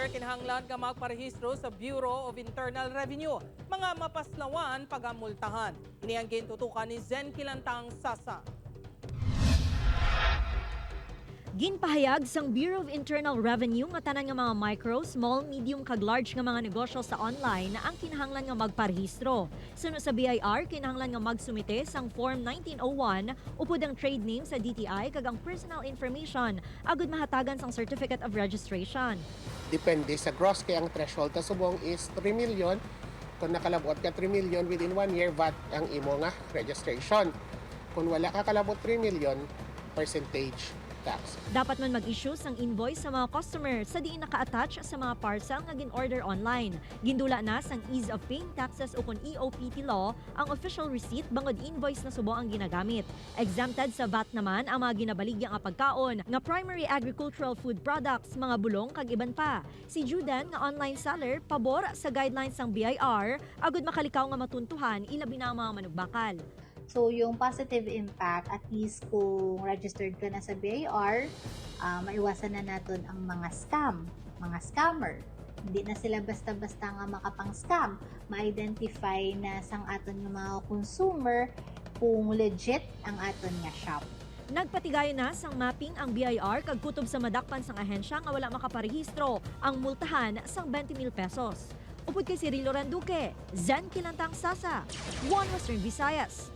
BIR kinahanglan nga magparehistro sa Bureau of Internal Revenue. Mga mapaslawan, pagamultahan. Ini ang gintutukan ni Zen Kilantang Sasa. Ginpahayag sang Bureau of Internal Revenue nga tanan nga mga micro, small, medium kag large nga mga negosyo sa online na ang kinahanglan nga magparehistro. Suno sa BIR, kinahanglan nga magsumite sang Form 1901 upod ang trade name sa DTI kag ang personal information agud mahatagan sang Certificate of Registration. Depende sa gross kay ang threshold ta subong is 3 million. Kung nakalabot ka 3 million within 1 year, VAT ang imo nga registration. Kung wala ka kalabot 3 million, percentage tax. Dapat man mag-issue sang invoice sa mga customer sa diin naka-attach sa mga parcel nga gin-order online. Gindula na sang ease of paying taxes o kun EOPT law ang official receipt bangod invoice na subo ang ginagamit. Exempted sa VAT naman ang mga ginabaligya nga pagkaon nga primary agricultural food products, mga bulong kag iban pa. Si Judan nga online seller pabor sa guidelines sang BIR agud makalikaw nga matuntuhan ilabi na ang mga manugbakal. So, yung positive impact, at least kung registered ka na sa BIR, maiwasan na natin ang mga scam, mga scammer. Hindi na sila basta-basta nga makapang-scam. Ma-identify na sang aton ng mga consumer kung legit ang aton nga shop. Nagpatigayon na sang mapping ang BIR kag kutob sa madakpan sang ahensya nga wala makaparehistro ang multahan sang 20,000 pesos. Upod kay Cirilo Randuque, Zen Kilantang Sasa, One Western Visayas.